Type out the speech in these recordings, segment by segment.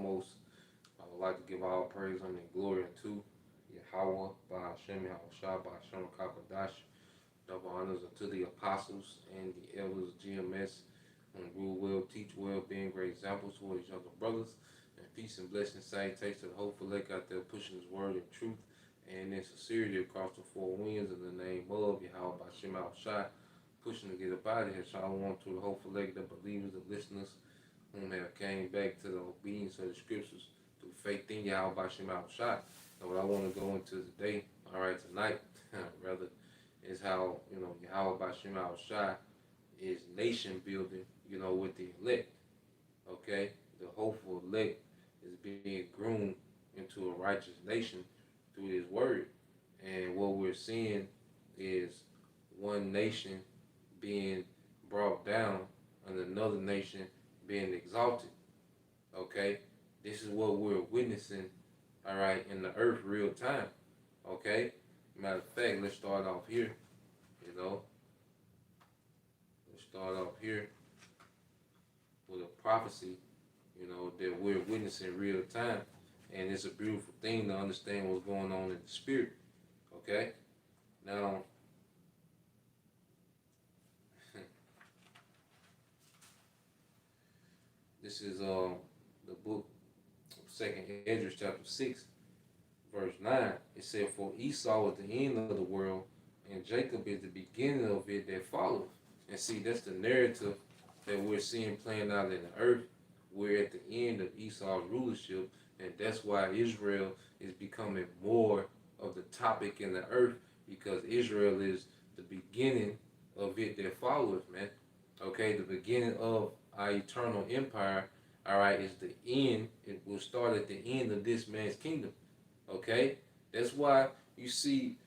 foremost, I would like to give all praise and glory unto Yahweh, by Hashem Yahushua, by Hashem Kakadash. Double honors unto the apostles and the elders of GMS, who rule well, teach well, being great examples for each other brothers. And peace and blessings, salutations to the hopeful lake out there pushing his word in truth and in sincerity across the four winds in the name of Yahweh by Shem Shai, pushing to get up out of here. Shalom to the hopeful lake, the believers, the listeners, whom have came back to the obedience of the scriptures through faith in Yahweh by Shem Shai. And what I want to go into today, tonight, rather, is how, Yahweh by Shem Shai is nation building, with the elect. Okay? The hopeful elect is being groomed into a righteous nation through his word. And what we're seeing is one nation being brought down and another nation being exalted. Okay? This is what we're witnessing, in the earth real time. Okay? Matter of fact, let's start off here. Let's start off here with a prophecy, that we're witnessing real time. And it's a beautiful thing to understand what's going on in the spirit. Okay? Now, this is the book of 2nd Esdras chapter 6, verse 9. It said, "For Esau is the end of the world, and Jacob is the beginning of it that followeth." And see, that's the narrative that we're seeing playing out in the earth. We're at the end of Esau's rulership, and that's why Israel is becoming more of the topic in the earth, because Israel is the beginning of it that followeth, man. Okay, the beginning of our eternal empire, is the end. It will start at the end of this man's kingdom. Okay, that's why you see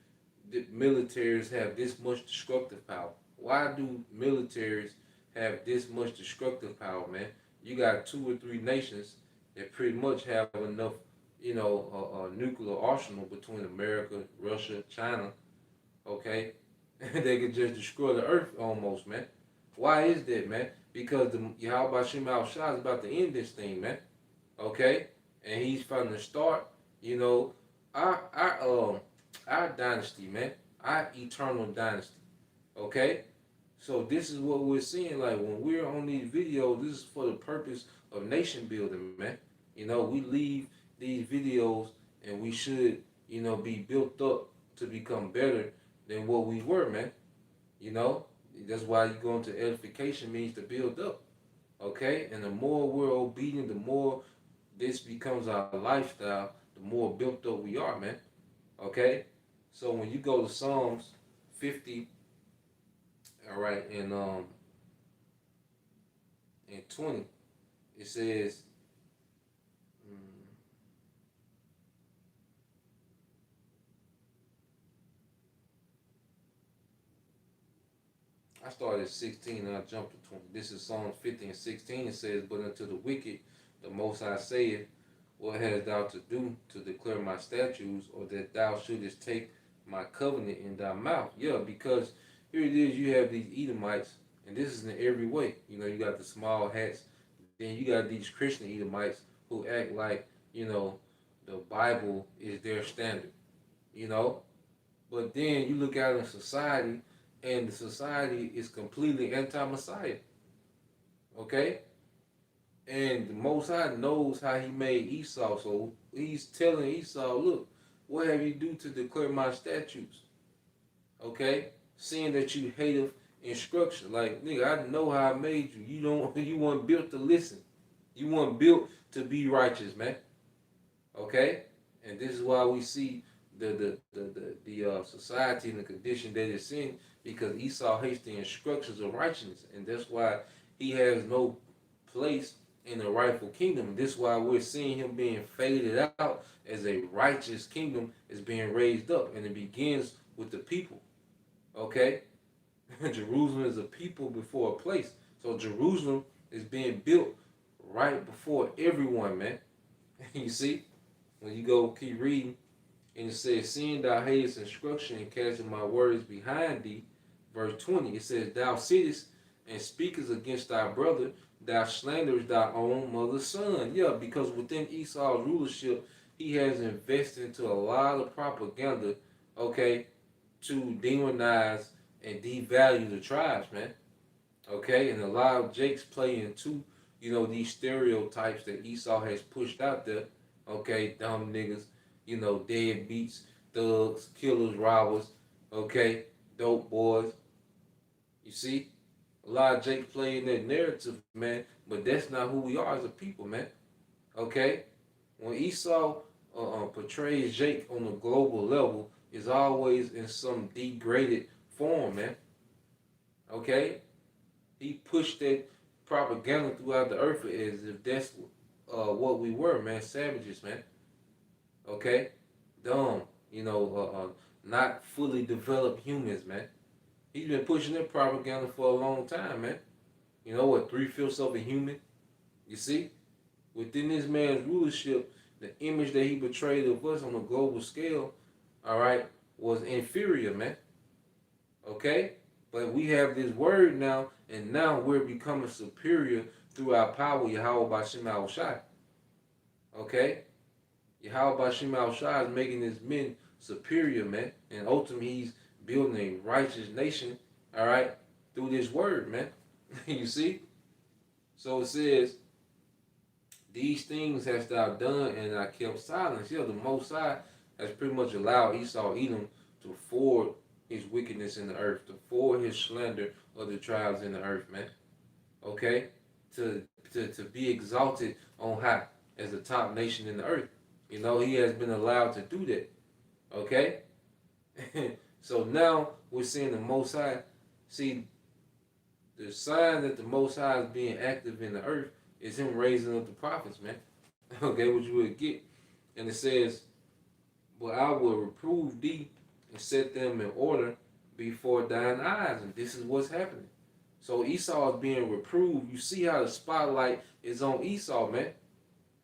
the militaries have this much destructive power. Why do militaries have this much destructive power, man? You got 2 or 3 nations that pretty much have enough, a nuclear arsenal between America, Russia, China, okay? They could just destroy the earth almost, man. Why is that, man? Because the Yahweh Shem Shai is about to end this thing, man. Okay? And he's from the start, our dynasty, man. Our eternal dynasty. Okay? So this is what we're seeing. Like, when we're on these videos, this is for the purpose of nation building, man. We leave these videos and we should, be built up to become better than what we were, man. That's why you go into edification, means to build up. Okay? And the more we're obedient, the more this becomes our lifestyle, the more built up we are, man. Okay? So when you go to Psalms 50, and 20, it says, I started at 16 and I jumped to 20. This is Psalms 50 and 16. It says, "But unto the wicked the Most High saith, What hast thou to do to declare my statutes, or that thou shouldest take my covenant in thy mouth?" Yeah, because here it is, you have these Edomites, and this is in every way. You got the small hats, then you got these Christian Edomites who act like, the Bible is their standard, But then you look out in society, and the society is completely anti-Messiah. Okay? And the Most High knows how he made Esau, so he's telling Esau, look, what have you do to declare my statutes? Okay? Seeing that you hate instruction. Like, nigga, I know how I made you. You weren't built to listen. You weren't built to be righteous, man. Okay? And this is why we see the society and the condition that it's in, because Esau hates the instructions of righteousness, and that's why he has no place in the rightful kingdom. And this is why we're seeing him being faded out as a righteous kingdom is being raised up, and it begins with the people. Okay? Jerusalem is a people before a place. So Jerusalem is being built right before everyone, man. You see? When you go keep reading, and it says, "Seeing thou hatest instruction and casting my words behind thee," verse 20, it says, "Thou sittest and speakest against thy brother, thou slanderest thy own mother's son. Yeah, because within Esau's rulership, he has invested into a lot of propaganda, okay, to demonize and devalue the tribes, man. Okay, and a lot of Jake's play into, these stereotypes that Esau has pushed out there. Okay, dumb niggas, deadbeats, thugs, killers, robbers, okay, dope boys. You see? A lot of Jake playing that narrative, man, but that's not who we are as a people, man. Okay? When Esau portrays Jake on a global level, is always in some degraded form, man. Okay? He pushed that propaganda throughout the earth as if that's what we were, man. Savages, man. Okay? Dumb. Not fully developed humans, man. He's been pushing that propaganda for a long time, man. You know what? 3/5 of a human. You see? Within this man's rulership, the image that he portrayed of us on a global scale, all right, was inferior, man. Okay? But we have this word now, and now we're becoming superior through our power, Yahweh Bashim Al Shai. Okay? Yahweh Bashim Al Shai is making his men superior, man. And ultimately, he's building a righteous nation, all right, through this word, man. You see? So it says, these things hast thou done, and I kept silence. Yeah, the Most High has pretty much allowed Esau, Edom, to forward his wickedness in the earth, to forward his slander of the tribes in the earth, man. Okay? To be exalted on high as the top nation in the earth. He has been allowed to do that. Okay? So now we're seeing the Most High. See, the sign that the Most High is being active in the earth is him raising up the prophets, man. Okay, what you would get. And it says, but I will reprove thee and set them in order before thine eyes. And this is what's happening. So Esau is being reproved. You see how the spotlight is on Esau, man.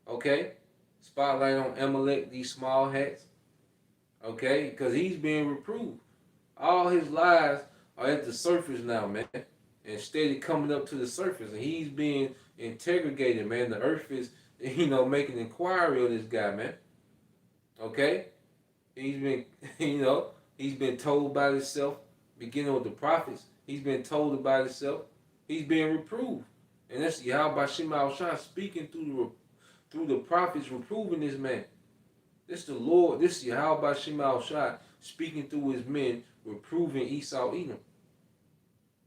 Okay? Spotlight on Amalek, these small hats. Okay? Because he's being reproved. All his lies are at the surface now, man. And steady coming up to the surface. And he's being interrogated, man. The earth is, making inquiry of this guy, man. Okay? He's been, he's been told by himself, beginning with the prophets. He's been told about himself. He's being reproved. And that's Yahweh Shema Shah speaking through the prophets, reproving this man. This the Lord, this Yahweh Shema Shah speaking through his men, reproving Esau Edom.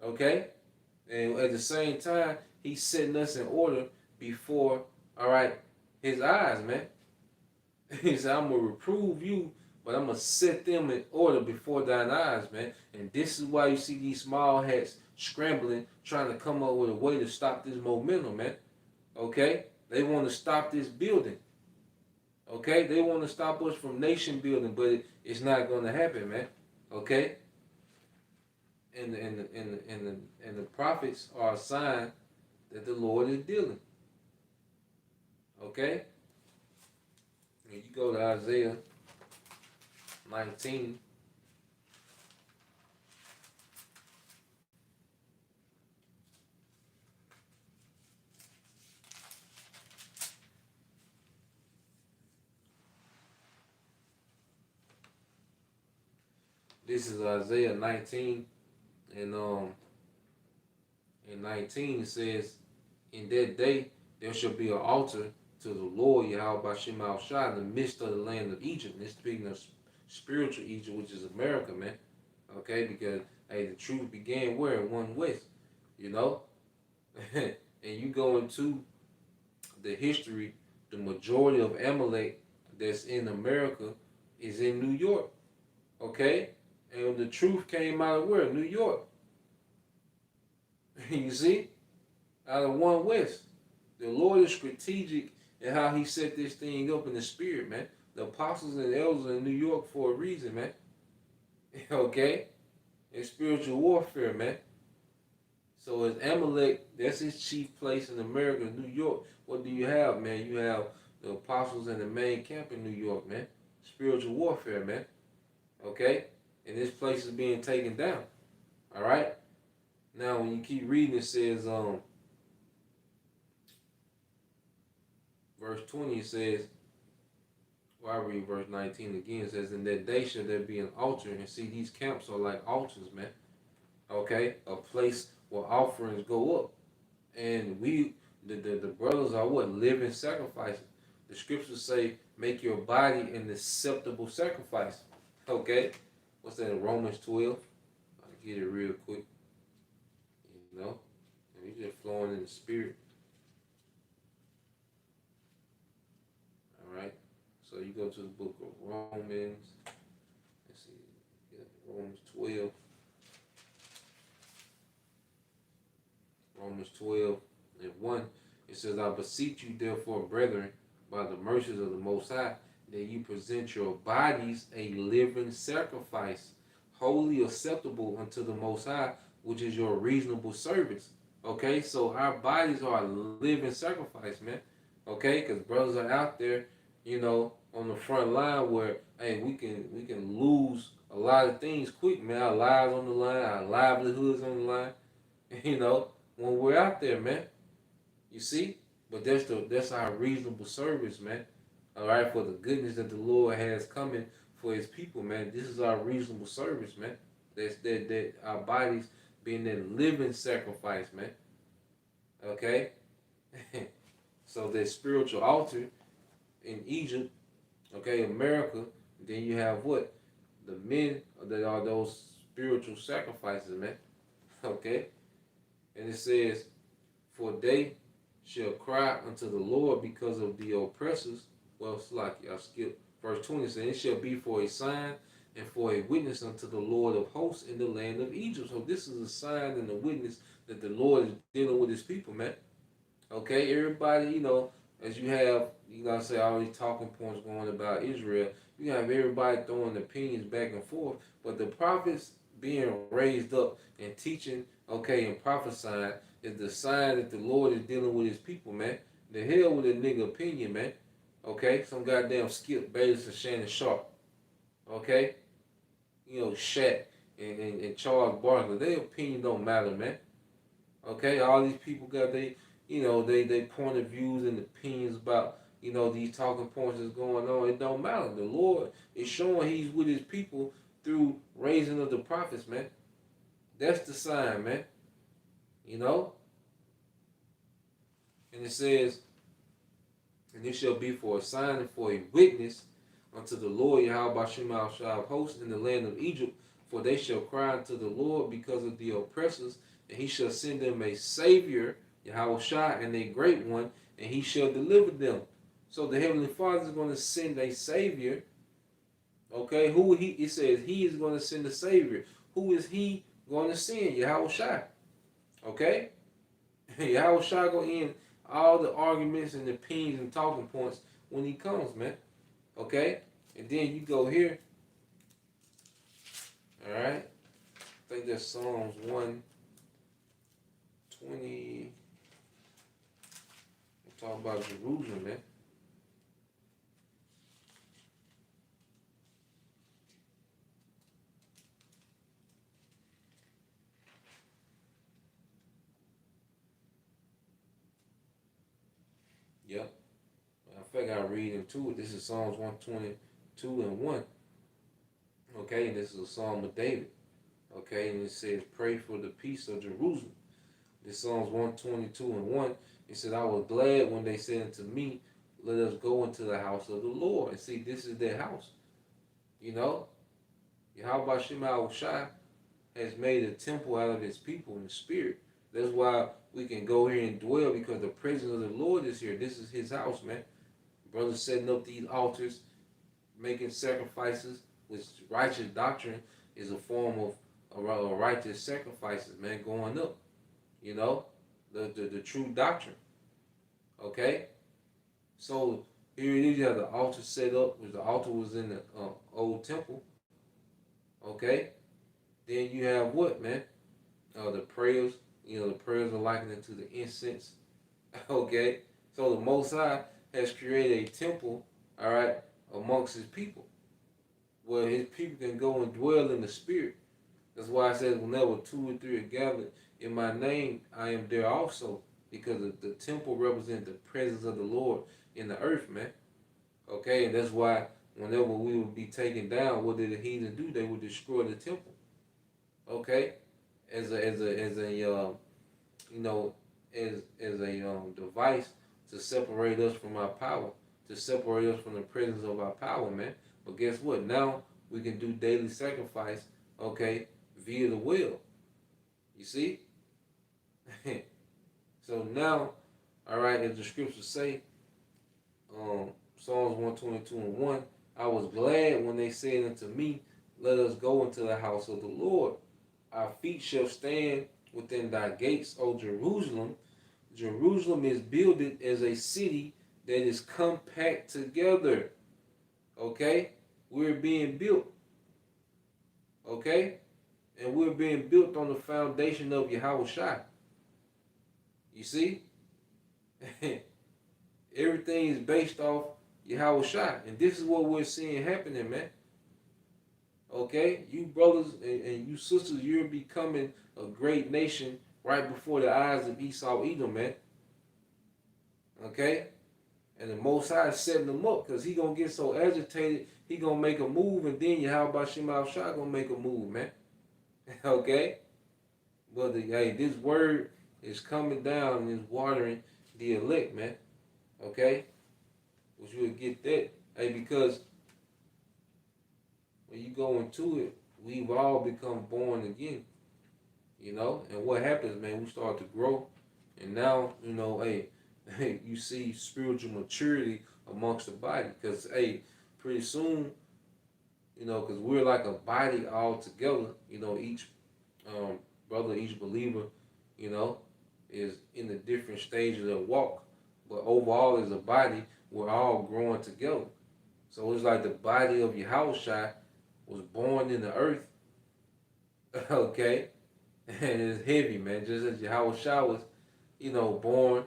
Okay? And at the same time, he's setting us in order before, all right, his eyes, man. He said, I'm going to reprove you, but I'm going to set them in order before thine eyes, man. And this is why you see these small hats scrambling, trying to come up with a way to stop this momentum, man. Okay? They want to stop this building. Okay? They want to stop us from nation building, but it's not going to happen, man. Okay? And the prophets are a sign that the Lord is dealing. Okay? And you go to Isaiah 19. This is Isaiah 19, and in 19 it says, in that day there shall be an altar to the Lord Yahweh Bashim Al Shai in the midst of the land of Egypt. And this speaking of spiritual Egypt, which is America, man. Okay, because hey, the truth began where? In one West, and you go into the history, the majority of Amalek that's in America is in New York. Okay? And the truth came out of where? New York. You see? Out of one West. The Lord is strategic in how he set this thing up in the spirit, man. The apostles and elders are in New York for a reason, man. Okay? It's spiritual warfare, man. So as Amalek, that's his chief place in America, New York. What do you have, man? You have the apostles in the main camp in New York, man. Spiritual warfare, man. Okay? And this place is being taken down. All right? Now, when you keep reading, it says, verse 20 it says, well, I read verse 19 again. It says, in that day shall there be an altar. And see, these camps are like altars, man. Okay? A place where offerings go up. And the brothers are what? Living sacrifices. The scriptures say, make your body an acceptable sacrifice. Okay? What's that in Romans 12? I'll get it real quick. You know? And we just flowing in the spirit. Alright? So you go to the book of Romans. Let's see. Yeah, Romans 12. Romans 12 and 1. It says, I beseech you, therefore, brethren, by the mercies of the Most High, that you present your bodies a living sacrifice, wholly acceptable unto the Most High, which is your reasonable service. Okay, so our bodies are a living sacrifice, man. Okay, because brothers are out there, you know, on the front line where, hey, we can lose a lot of things quick, man. Our lives on the line, our livelihoods on the line, you know, when we're out there, man. You see? But that's our reasonable service, man. All right, for the goodness that the Lord has coming for His people, man. This is our reasonable service, man. That our bodies being that living sacrifice, man. Okay. So that spiritual altar in Egypt, okay, America. Then you have what? The men that are those spiritual sacrifices, man. Okay. And it says, for they shall cry unto the Lord because of the oppressors. Well, it's like I skip verse 20 says, it shall be for a sign and for a witness unto the Lord of hosts in the land of Egypt. So this is a sign and a witness that the Lord is dealing with His people, man. Okay, everybody, you know, as you have, you gotta say all these talking points going about Israel, you have everybody throwing opinions back and forth, but the prophets being raised up and teaching, okay, and prophesying is the sign that the Lord is dealing with His people, man. The hell with a nigga opinion, man. Okay, some goddamn Skip Bayless and Shannon Sharp. Okay, you know, Shaq and Charles Barkley, their opinion don't matter, man. Okay, all these people got they point of views and opinions about, you know, these talking points that's going on. It don't matter. The Lord is showing He's with His people through raising of the prophets, man. That's the sign, man. You know? And it says, and it shall be for a sign and for a witness unto the Lord Yahweh Shema shall host in the land of Egypt, for they shall cry unto the Lord because of the oppressors, and He shall send them a Savior, Yahweh Shai, and a great one, and He shall deliver them. So the Heavenly Father is going to send a Savior. Okay, who He? It says He is going to send a Savior. Who is He going to send? Yahweh Shai. Okay, Yahweh Shai going to end all the arguments and opinions and talking points when He comes, man. Okay, and then you go here. All right, I think that's Psalms 120. We're talking about Jerusalem, man. Yep. I think I read into it. This is Psalms 122 and 1. Okay, and this is a Psalm of David. Okay, and it says, pray for the peace of Jerusalem. This Psalms 122 and 1. It said, I was glad when they said unto me, let us go into the house of the Lord. And see, this is their house. You know, Yahweh Shema Shai has made a temple out of His people in the spirit. That's why we can go here and dwell, because the presence of the Lord is here. This is His house, man. Brothers setting up these altars, making sacrifices, which righteous doctrine is a form of righteous sacrifices, man, going up. You know, the true doctrine. Okay? So here it is, you have the altar set up, which the altar was in the old temple. Okay? Then you have what, man? The prayers. You know, the prayers are likened to the incense. Okay? So the Most High has created a temple, all right, amongst His people, where His people can go and dwell in the spirit. That's why I said, whenever two or three are gathered in my name, I am there also. because the temple represents the presence of the Lord in the earth, man. Okay, and that's why whenever we would be taken down, what did the heathen do? They would destroy the temple. Okay, as a you know, as a device to separate us from our power, to separate us from the presence of our power, man. But guess what? Now we can do daily sacrifice, okay, via the will. You see? So now, all right, as the scriptures say, Psalms 122 and 1, I was glad when they said unto me, let us go into the house of the Lord. Our feet shall stand within thy gates, O Jerusalem. Jerusalem is builded as a city that is compact together. Okay? We're being built. Okay? And we're being built on the foundation of Yahweh Shai. You see? Everything is based off Yahweh Shai. And this is what we're seeing happening, man. Okay? You brothers and you sisters, you're becoming a great nation right before the eyes of Esau Edom, man. Okay? And the Most High is setting them up because he going to get so agitated, he going to make a move, and then Yahweh Shema Shai going to make a move, man. Okay? But hey, this word is coming down and is watering the elect, man. Okay? Which you would get that. Hey, because when you go into it, we've all become born again. You know? And what happens, man, we start to grow. And now, you know, hey, you see spiritual maturity amongst the body. Because, hey, pretty soon, you know, because we're like a body all together. You know, each brother, each believer, you know, is in a different stage of their walk. But overall, as a body, we're all growing together. So it's like the body of Yahushua was born in the earth, okay? And it's heavy, man. Just as Yahushua was, you know, born,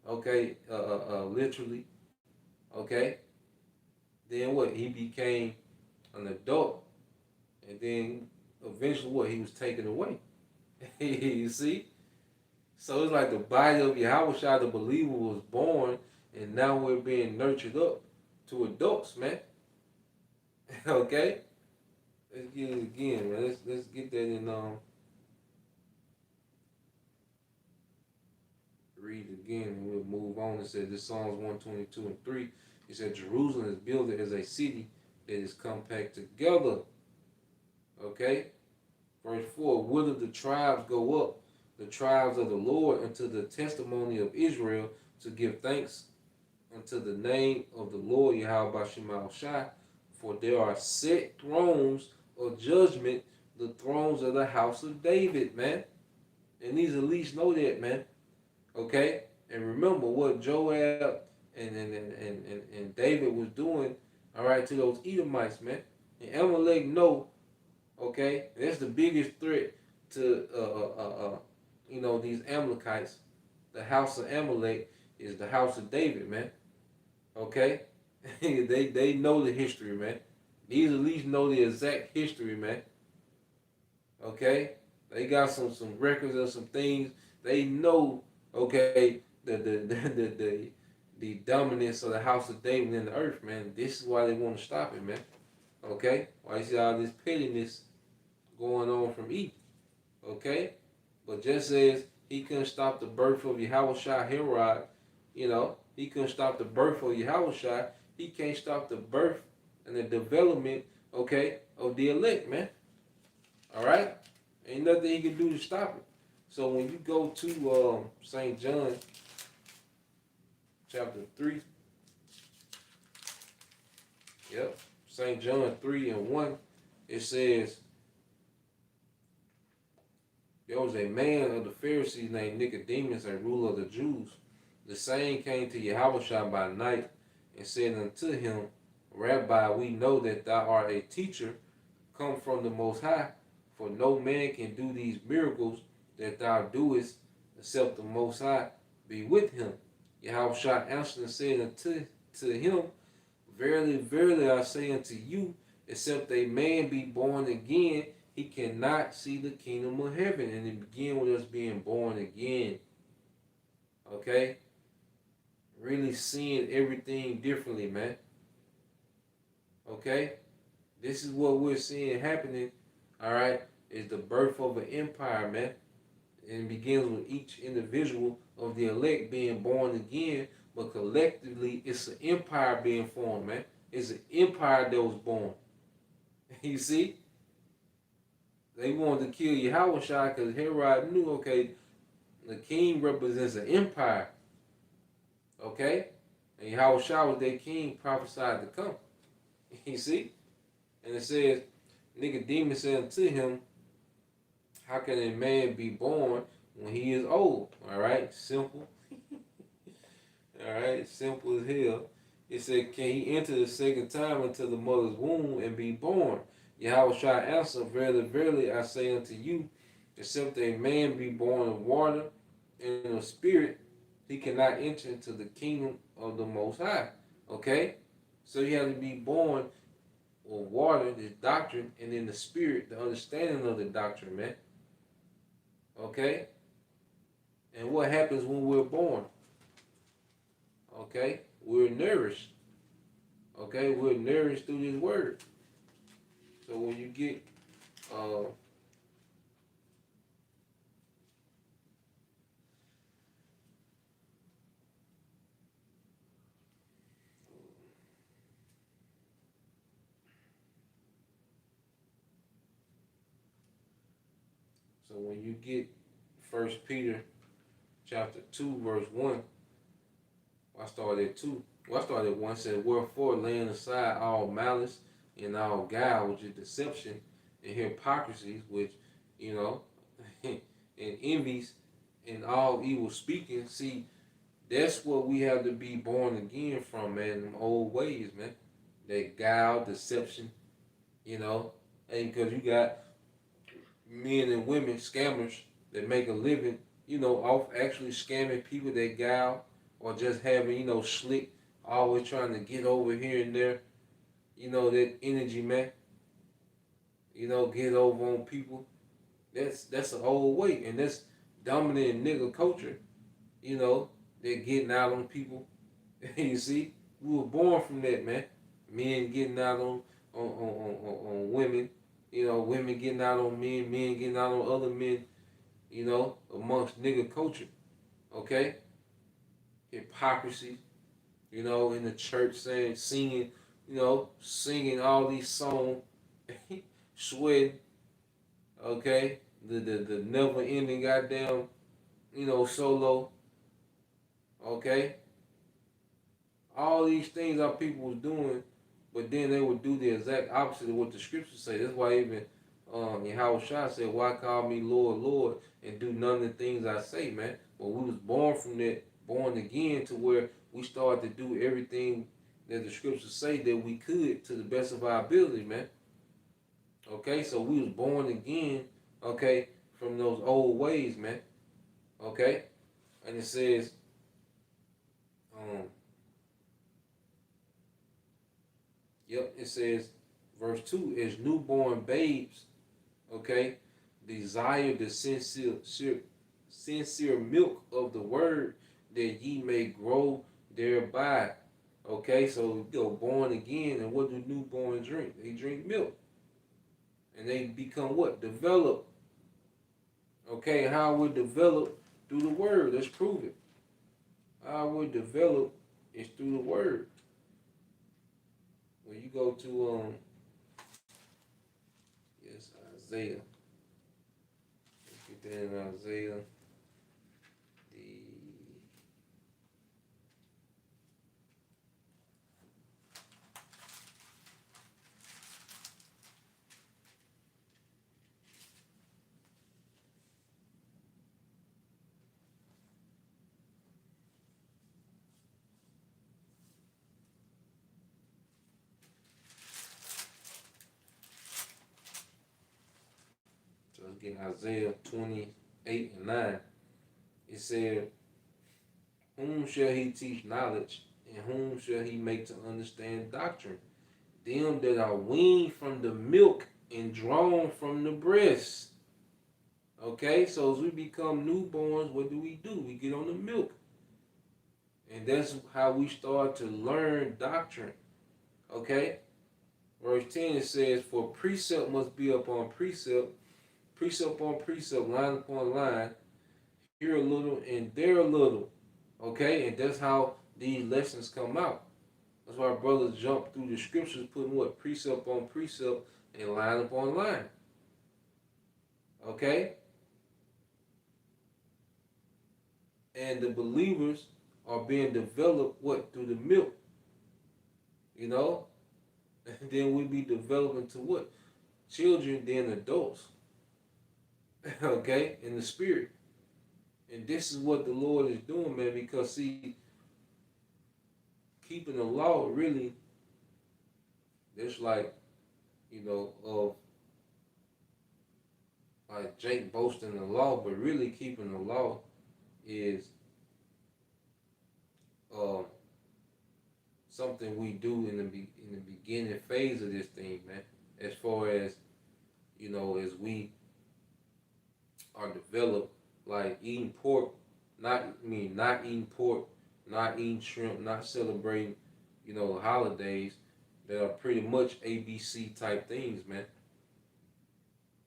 okay, literally, okay? Then what? He became an adult, and then eventually what? He was taken away. You see? So it's like the body of Yahushua, the believer, was born, and now we're being nurtured up to adults, man. Okay? Let's get it again, man. Let's get that in read it again and we'll move on. It said this Psalms 122 and 3. It said Jerusalem is built as a city that is compact together. Okay? Verse 4, whither the tribes go up, the tribes of the Lord, unto the testimony of Israel, to give thanks unto the name of the Lord Yahweh Shema Shai, for there are set thrones of judgment, the thrones of the house of David, man. And these elites know that, man. Okay? And remember what Joab and David was doing, all right, to those Edomites, man. And Amalek know, okay, that's the biggest threat to you know, these Amalekites. The house of Amalek is the house of David, man. Okay? they know the history, man. These at least know the exact history, man. Okay? They got some records of some things. They know, okay, the dominance of the house of David in the earth, man. This is why they want to stop it, man. Okay? Why you see all this pettiness going on from Eve. Okay? But just as he couldn't stop the birth of Yahushua Herod, you know, he couldn't stop the birth of Yahushua, he can't stop the birth and the development, okay, of the elect, man. All right? Ain't nothing he can do to stop it. So when you go to St. John chapter 3, yep, St. John 3 and 1, it says, there was a man of the Pharisees named Nicodemus, a ruler of the Jews. The same came to Yahushua by night and said unto him, Rabbi, we know that thou art a teacher come from the Most High, for no man can do these miracles that thou doest, except the Most High be with him. Yahushua answered and said unto him, Verily, verily, I say unto you, except a man be born again, he cannot see the kingdom of heaven. And it begins with us being born again. Okay? Really seeing everything differently, man. Okay? This is what we're seeing happening, all right, is the birth of an empire, man. And it begins with each individual of the elect being born again, but collectively, it's an empire being formed, man. It's an empire that was born. You see? They wanted to kill Yahushua because Herod knew, okay, the king represents an empire, okay? And Yahushua was their king, prophesied to come. You see? And it says, Nicodemus said unto him, how can a man be born when he is old? All right, simple. All right, simple as hell. It said, can he enter the second time into the mother's womb and be born? Yahweh shall answer, verily, verily, I say unto you, except a man be born of water and of spirit, he cannot enter into the kingdom of the Most High. Okay? So you have to be born of water, this doctrine, and then the spirit, the understanding of the doctrine, man. Okay? And what happens when we're born? Okay? We're nourished. Okay? We're nourished through this word. So when you get so when you get 1 Peter chapter 2 verse 1, I started at 2. Well, I started at 1, said, wherefore laying aside all malice and all guile, which is deception, and hypocrisy, which, you know, and envies and all evil speaking. See, that's what we have to be born again from, man, them old ways, man. That guile, deception, you know, and because you got men and women, scammers, that make a living, you know, off actually scamming people that guile or just having, you know, slick, always trying to get over here and there, you know, that energy, man, you know, get over on people. That's an old way, and that's dominant nigga culture, you know, they're getting out on people. You see, we were born from that, man. Men getting out on women, you know, women getting out on men, men getting out on other men, you know, amongst nigga culture. Okay? Hypocrisy, you know, in the church saying, singing, you know, singing all these songs, sweating, okay? The never ending goddamn, you know, solo, okay? All these things our people was doing, but then they would do the exact opposite of what the scriptures say. That's why even Yahweh Shah said, why call me Lord, Lord, and do none of the things I say, man? Well, we was born from that, born again to where we started to do everything that the scriptures say that we could to the best of our ability, man. Okay, so we was born again, okay, from those old ways, man. Okay? And it says, um, yep, it says, verse 2, as newborn babes, okay, desire the sincere milk of the word that ye may grow thereby. Okay, so you go born again, and what do newborns drink? They drink milk. And they become what? Develop. Okay, how we develop through the word. Let's prove it. How we develop is through the word. When you go to yes, Isaiah. Let's get that in Isaiah. The so let's get Isaiah 28 and 9. It said, whom shall he teach knowledge, and whom shall he make to understand doctrine? Them that are weaned from the milk and drawn from the breast. Okay, so as we become newborns, what do? We get on the milk. And that's how we start to learn doctrine. Okay? Verse 10 it says, for precept must be upon precept, precept upon precept, line upon line, here a little and there a little. Okay? And that's how these lessons come out. That's why brothers jump through the scriptures, putting what? Precept on precept and line upon line. Okay? And the believers are being developed, what? Through the milk. You know? And then we be developing to what? Children, then adults. Okay? In the spirit. And this is what the Lord is doing, man, because see, keeping the law really, it's like, you know, of like Jake boasting the law, but really keeping the law is um, something we do in the beginning phase of this thing, man. As far as you know, as we are developed, like eating pork, not eating pork, not eating shrimp, not celebrating, you know, holidays that are pretty much ABC type things, man.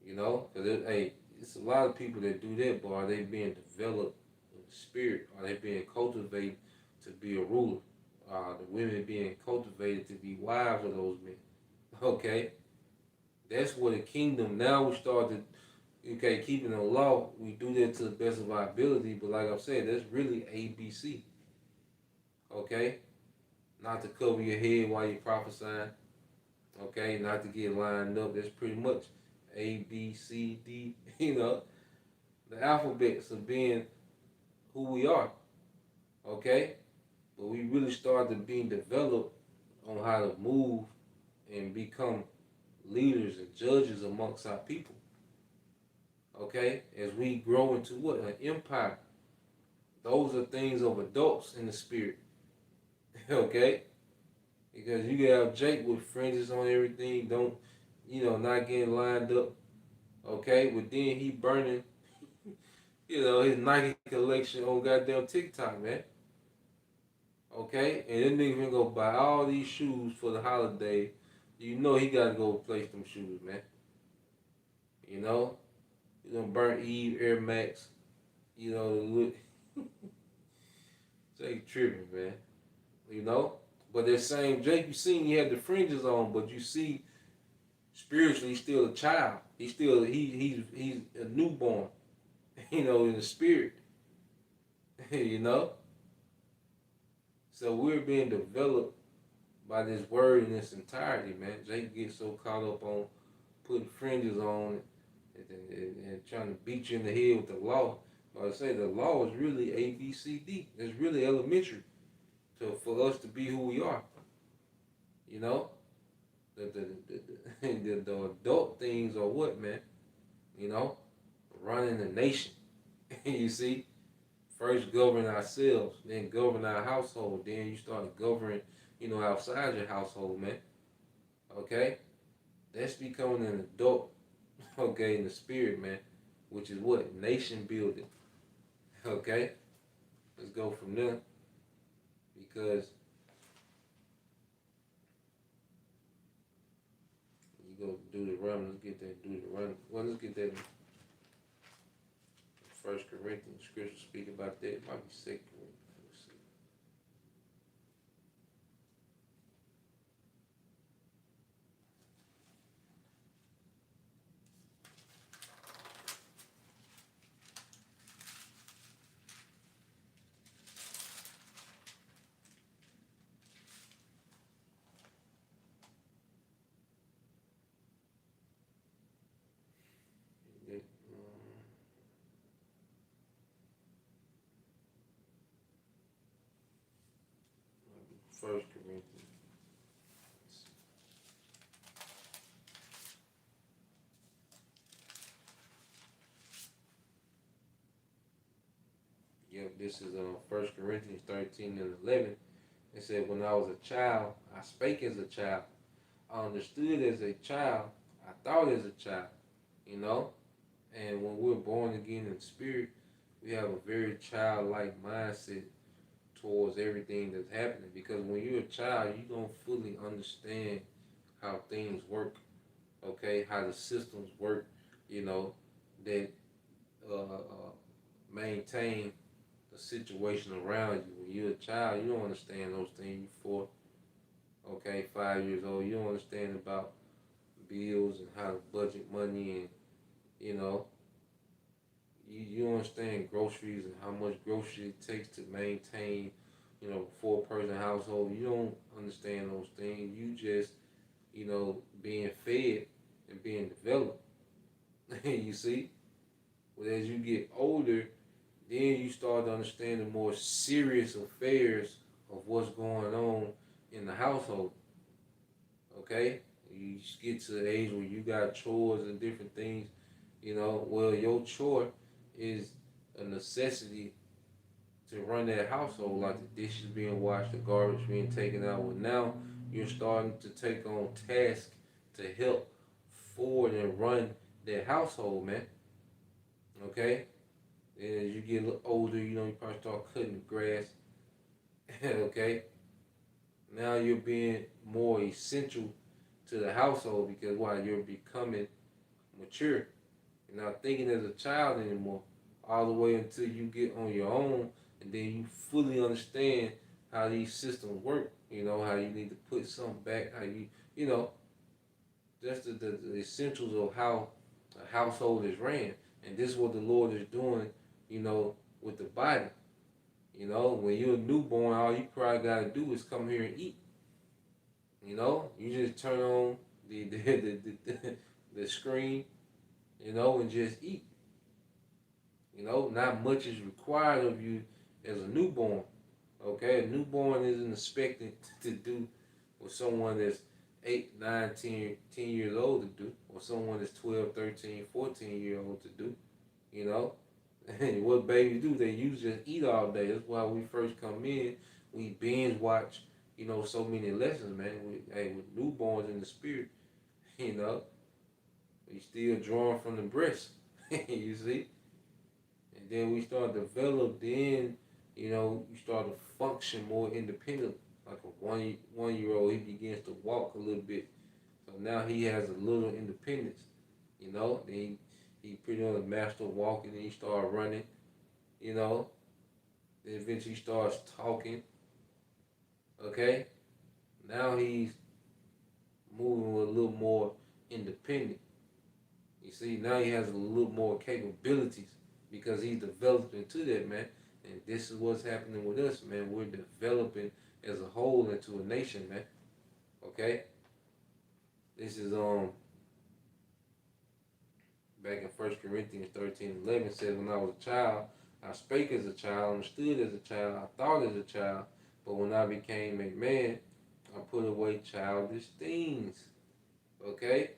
You know, because hey, it's a lot of people that do that, but are they being developed in the spirit? Are they being cultivated to be a ruler? The women being cultivated to be wives of those men? Okay, that's where the kingdom. Now we start to keeping the law. We do that to the best of our ability, but like I said, that's really ABC. Okay, not to cover your head while you're prophesying. Okay, not to get lined up. That's pretty much A, B, C, D. You know, the alphabets of being who we are. Okay, but we really started being developed on how to move and become leaders and judges amongst our people. Okay, as we grow into what? An empire. Those are things of adults in the spirit. Okay, because you can have Jake with fringes on everything, don't, not getting lined up. Okay, but then he burning, his Nike collection on goddamn TikTok, man. Okay, and then nigga gonna go buy all these shoes for the holiday. You know he gotta go place them shoes, man. You know, he gonna burn Eve Air Max. You know, look, Jake tripping, man. You know, but that same Jake you seen, he had the fringes on, but you see, spiritually, he's still a child. He's still he's a newborn. You know, in the spirit. You know, so we're being developed by this word in its entirety, man. Jake gets so caught up on putting fringes on and trying to beat you in the head with the law. But I say the law is really A, B, C, D. It's really elementary for us to be who we are. You know, the adult things are what, man? You know, running the nation. You see, first govern ourselves, then govern our household, then you start governing, outside your household, man. Okay, that's becoming an adult. Okay, in the spirit, man, which is what nation building. Okay, let's go from there because you go do the run. Let's get that. Do the run. Well, let's get that. First Corinthians scripture speak about that. It might be Second Corinthians. Let's see. First Corinthians. Yep, this is 1 Corinthians 13 and 11. It said, when I was a child, I spake as a child. I understood as a child. I thought as a child. You know? And when we're born again in spirit, we have a very childlike mindset towards everything that's happening. Because when you're a child, you don't fully understand how things work, okay, how the systems work, you know, that maintain the situation around you. When you're a child, you don't understand those things. You're 4, okay, 5 years old, you don't understand about bills and how to budget money and, you know, you don't understand groceries and how much grocery it takes to maintain, you know, 4-person household. You don't understand those things. You just, you know, being fed and being developed. You see? But as you get older, then you start to understand the more serious affairs of what's going on in the household. Okay? You get to the age where you got chores and different things, you know, well, your chore is a necessity to run that household, like the dishes being washed, the garbage being taken out. Well, now you're starting to take on tasks to help forward and run that household, man. Okay? And as you get a little older, you know, you probably start cutting the grass. Okay? Now you're being more essential to the household because why? You're becoming mature. You're not thinking as a child anymore. All the way until you get on your own and then you fully understand how these systems work. You know, how you need to put something back, how you know, that's the essentials of how a household is ran. And this is what the Lord is doing, you know, with the body. You know, when you're a newborn, all you probably got to do is come here and eat. You know, you just turn on the screen, you know, and just eat. You know, not much is required of you as a newborn. Okay, a newborn isn't expected to do what someone that's 8, 9, 10 years old to do, or someone that's 12, 13, 14 year old to do. You know, and what babies do, they usually just eat all day. That's why we first come in, we binge watch, you know, so many lessons, man. With newborns in the spirit, you know, we still drawing from the breast. You see? And then we start to develop, then, you know, you start to function more independently. Like a 1 year old, he begins to walk a little bit. So now he has a little independence, you know. Then he pretty much master walking, and he start running, you know. Then eventually he starts talking. Okay, now he's moving with a little more independent. You see, now he has a little more capabilities because he's developed into that, man. And this is what's happening with us, man. We're developing as a whole into a nation, man. Okay? This is back in 1 Corinthians 13:11 says, when I was a child, I spake as a child, understood as a child, I thought as a child, but when I became a man, I put away childish things. Okay?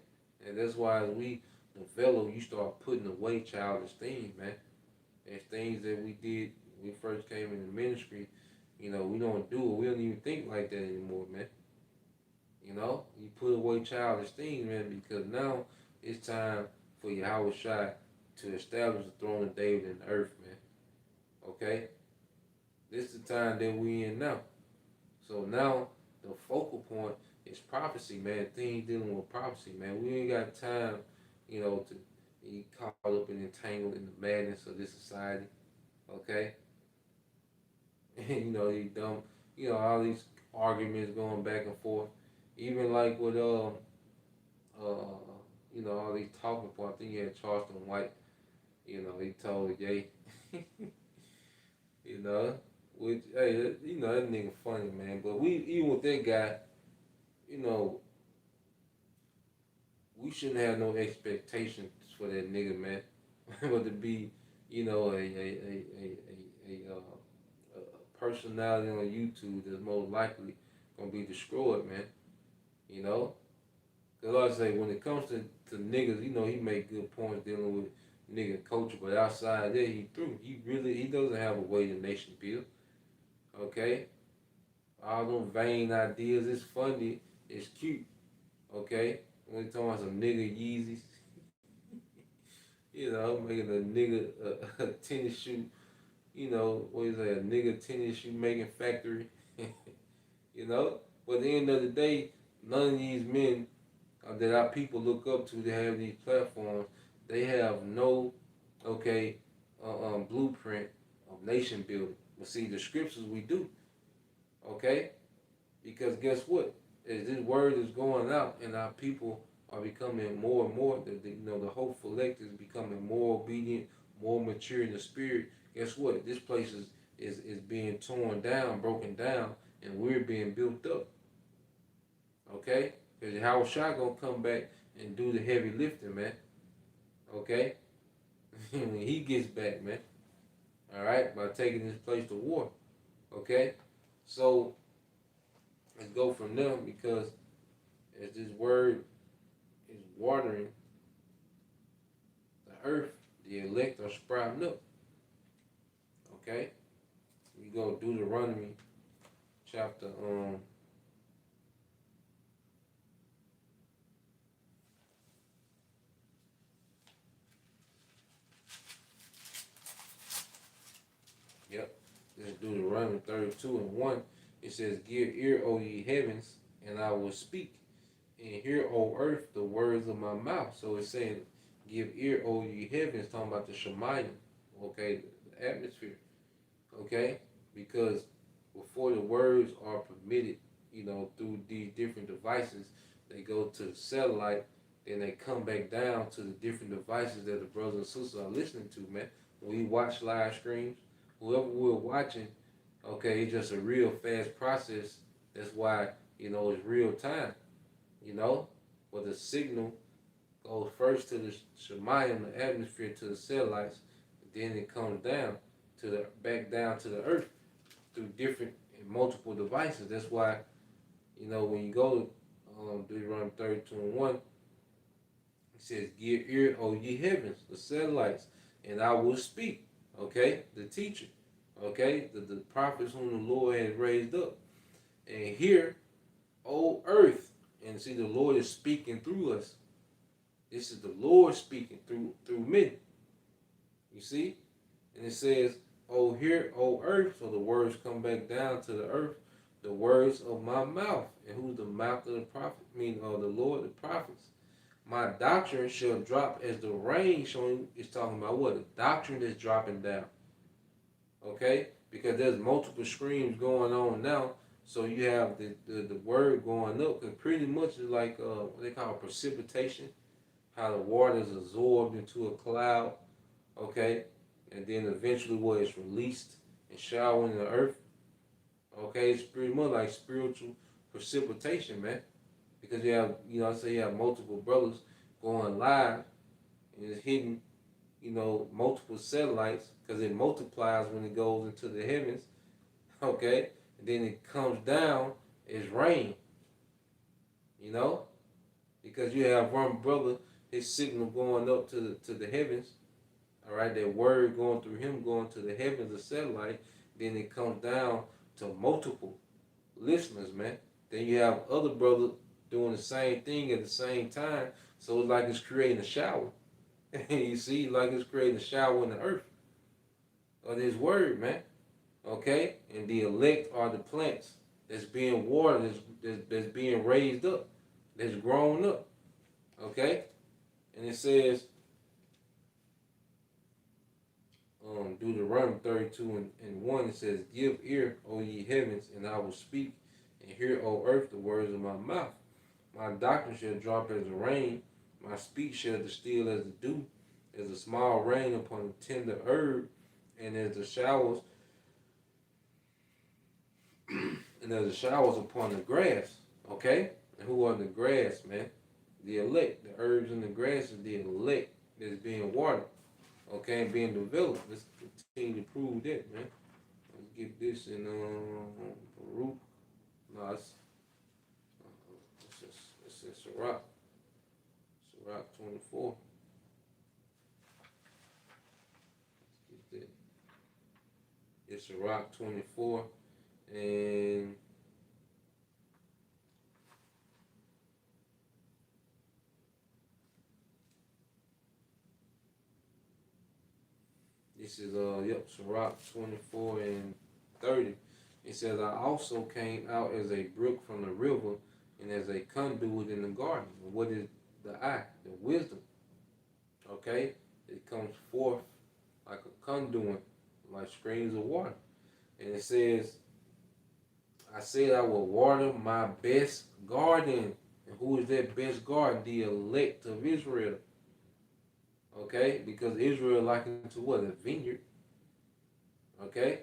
And that's why as we develop, you start putting away childish things, man. There's things that we did when we first came in the ministry, you know, we don't do it. We don't even think like that anymore, man. You know, you put away childish things, man, because now it's time for Yahweh Shai to establish the throne of David in the earth, man. Okay? This is the time that we in now. So now the focal point is prophecy, man. Things dealing with prophecy, man. We ain't got time, you know, to be caught up and entangled in the madness of this society. Okay? And you know, these dumb, you know, all these arguments going back and forth. Even like with you know, all these talking points. I think you had Charleston White, you know, he told Ye, you know, which hey, you know, that nigga funny, man. But we even with that guy, you know, we shouldn't have no expectations for that nigga, man. But to be, you know, a personality on YouTube that's most likely gonna be destroyed, man. You know, cause like I say, when it comes to niggas, you know, he make good points dealing with nigga culture, but outside there, he through. He doesn't have a way the nation build. Okay, all them vain ideas. It's funny. It's cute. Okay, when you talking about some nigga Yeezys, you know, making a nigga a tennis shoe, what is that, a nigga tennis shoe making factory, But at the end of the day, none of these men that our people look up to, that have these platforms, they have no, okay, blueprint of nation building. But see, the scriptures we do, okay? Because guess what? As this word is going out and our people are becoming more and more, the hopeful elect is becoming more obedient, more mature in the spirit. Guess what? This place is being torn down, broken down, and we're being built up. Okay? Because Howard Shah gonna come back and do the heavy lifting, man. Okay? When he gets back, man. Alright? By taking this place to war. Okay? So let's go from there, because as this word is watering the earth, the elect are sprouting up. Okay? We go Deuteronomy chapter Yep. This is Deuteronomy 32:1. It says, "Give ear, O ye heavens, and I will speak. And hear, O earth, the words of my mouth." So it's saying, give ear, O ye heavens, talking about the Shemayim, okay, the atmosphere, okay? Because before the words are permitted, through these different devices, they go to the satellite, then they come back down to the different devices that the brothers and sisters are listening to, man. When we watch live streams, whoever we're watching, okay, it's just a real fast process. That's why, it's real time, but the signal goes first to the Shemayim, the atmosphere, to the satellites, then it comes down back down to the earth through different and multiple devices. That's why, when you go to Deuteronomy 32:1, it says, "Give ear, O ye heavens, the satellites, and I will speak." Okay, the teacher, okay, the prophets whom the Lord has raised up, and hear, O earth. And see, the Lord is speaking through us. This is the Lord speaking through men. You see? And it says, "O hear, O earth," so the words come back down to the earth, "the words of my mouth." And who's the mouth of the prophet? The Lord, the prophets. "My doctrine shall drop as the rain," showing it's talking about what? The doctrine is dropping down. Okay? Because there's multiple streams going on now. So you have the word going up, because pretty much it's like what they call precipitation, how the water is absorbed into a cloud, okay, and then eventually what is released and showering the earth. Okay, it's pretty much like spiritual precipitation, man. Because you have, you have multiple brothers going live and it's hitting, multiple satellites, because it multiplies when it goes into the heavens. Okay, and then it comes down as rain, because you have one brother, his signal going up to the heavens, all right, that word going through him, going to the heavens, the satellite, then it comes down to multiple listeners, man. Then you have other brothers doing the same thing at the same time, so it's like it's creating a shower. You see, like it's creating a shower in the earth of this word, man. Okay, and the elect are the plants that's being watered, that's being raised up, that's grown up. Okay, and it says, Deuteronomy 32:1, it says, "Give ear, O ye heavens, and I will speak, and hear, O earth, the words of my mouth. My doctrine shall drop as the rain, my speech shall distill as the dew, as a small rain upon a tender herb, and as the showers upon the grass." Okay? And who are the grass, man? The elect. The herbs and the grass is the elect that's being watered. Okay, and being developed. Let's continue to prove that, man. Let's get this in Baruch. No, it's in Sirach. Sirach 24. Let's get that. It's Sirach 24. And it This is Sirach 24 and 30. It says, I also came out as a brook from the river and as a conduit in the garden. And what is the eye? The wisdom. Okay? It comes forth like a conduit, like streams of water. And it says, I said I will water my best garden. And who is that best garden? The elect of Israel. Okay? Because Israel likened to what? A vineyard. Okay?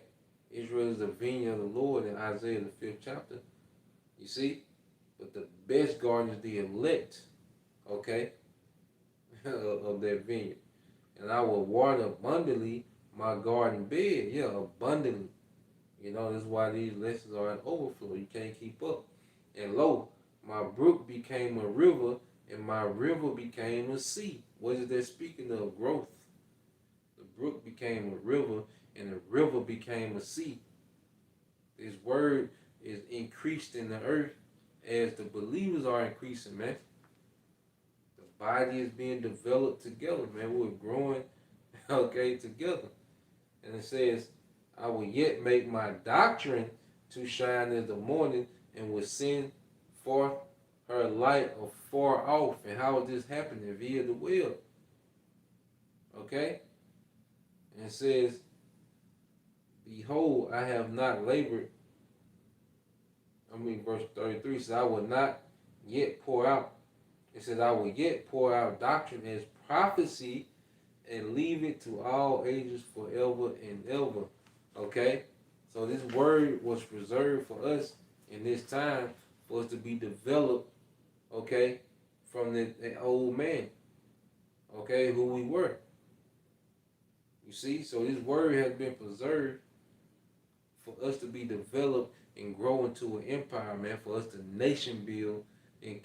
Israel is the vineyard of the Lord in Isaiah the 5th chapter. You see? But the best garden is the elect. Okay? of that vineyard. And I will water abundantly my garden bed. Yeah, abundantly. You know, that's why these lessons are in overflow. You can't keep up. And lo, my brook became a river, and my river became a sea. What is that speaking of? Growth. The brook became a river, and the river became a sea. This word is increased in the earth as the believers are increasing, man. The body is being developed together, man. We're growing, okay, together. And it says, I will yet make my doctrine to shine as the morning and will send forth her light afar off. And how is this happening? Via the will. Okay? And it says, behold, I have not labored. Verse 33 says, I will not yet pour out. It says, I will yet pour out doctrine as prophecy and leave it to all ages forever and ever. Okay? So this word was preserved for us in this time for us to be developed, okay, from the old man, okay, who we were. You see? So this word has been preserved for us to be developed and grow into an empire, man, for us to nation build in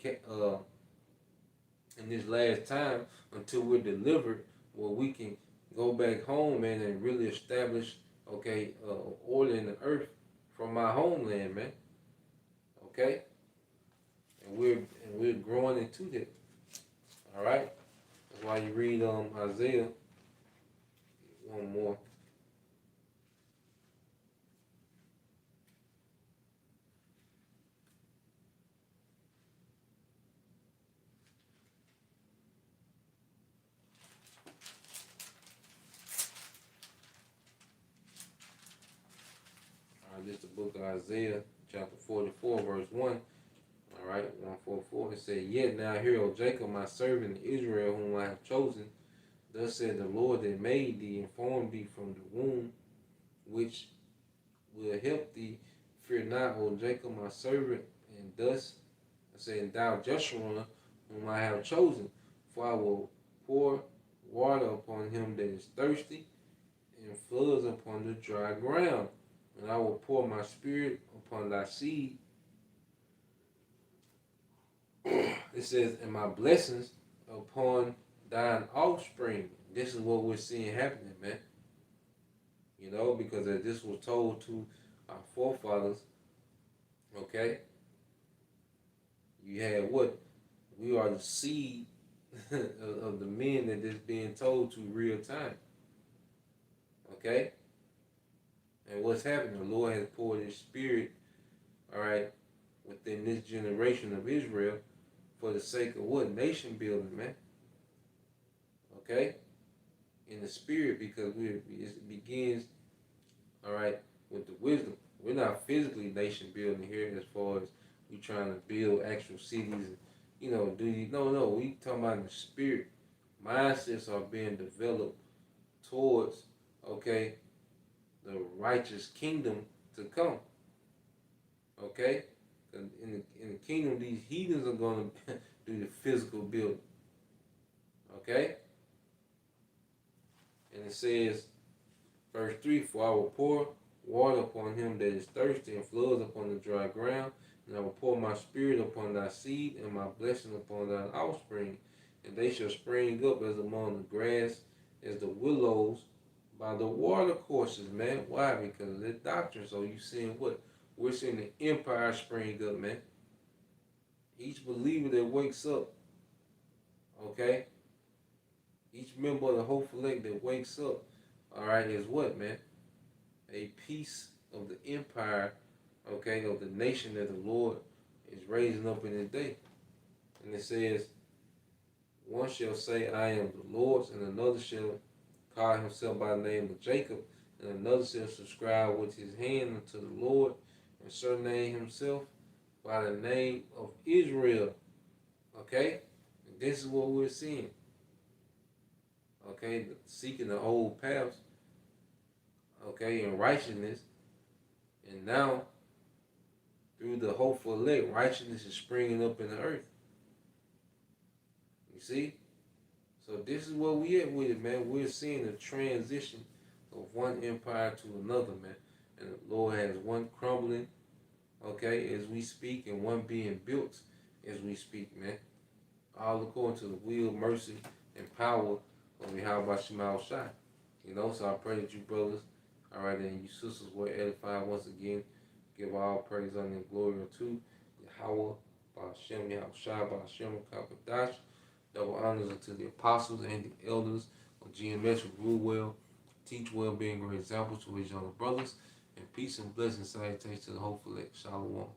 this last time until we're delivered, where we can go back home, man, and really establish, okay, order in the earth from my homeland, man. Okay, and we're growing into that. All right, that's why you read Isaiah one more. This is the book of Isaiah, chapter 44, verse 1. All right, 144. It said, yet now hear, O Jacob, my servant, Israel, whom I have chosen. Thus said the Lord that made thee, and formed thee from the womb, which will help thee. Fear not, O Jacob, my servant. And thus I said, thou Jeshurun, whom I have chosen, for I will pour water upon him that is thirsty, and floods upon the dry ground. And I will pour my spirit upon thy seed. It says, and my blessings upon thine offspring. This is what we're seeing happening, man. You know, because as this was told to our forefathers, okay, you had what? We are the seed of the men that is being told to real time. Okay? And what's happening? The Lord has poured his spirit, all right, within this generation of Israel for the sake of what? Nation building, man. Okay? In the spirit, because it begins, all right, with the wisdom. We're not physically nation building here as far as we trying to build actual cities and, you know, no, we talking about in the spirit. Mindsets are being developed towards, okay, the righteous kingdom to come. Okay? In the kingdom, these heathens are going to do the physical building. Okay? And it says, verse 3, for I will pour water upon him that is thirsty, and floods upon the dry ground. And I will pour my spirit upon thy seed, and my blessing upon thine offspring. And they shall spring up as among the grass, as the willows by the water courses, man. Why? Because of that doctrine. So you seeing what? We're seeing the empire spring up, man. Each believer that wakes up, okay? Each member of the Hope Elect that wakes up, all right, is what, man? A piece of the empire, okay, of the nation that the Lord is raising up in His day. And it says, one shall say, I am the Lord's, and another shall call himself by the name of Jacob, and another shall subscribe with his hand unto the Lord, and surname himself by the name of Israel. Okay? And this is what we're seeing. Okay? Seeking the old paths, okay, in righteousness. And now, through the hopeful elect, righteousness is springing up in the earth. You see? So this is where we at with it, man. We're seeing the transition of one empire to another, man. And the Lord has one crumbling, okay, as we speak, and one being built as we speak, man. All according to the will, mercy, and power of Yahweh Shema Shai. You know, so I pray that you brothers, all right, and you sisters were edified once again. Give all praise, honor, and glory unto Yahweh, Ba'ashem, Yahweh Shai, Ba'ashem, Kakadash. Double honors unto the apostles and the elders of GMS who rule well, teach well, being great examples to his younger brothers, and peace and blessings salutations to the hopeful elect. Shalom.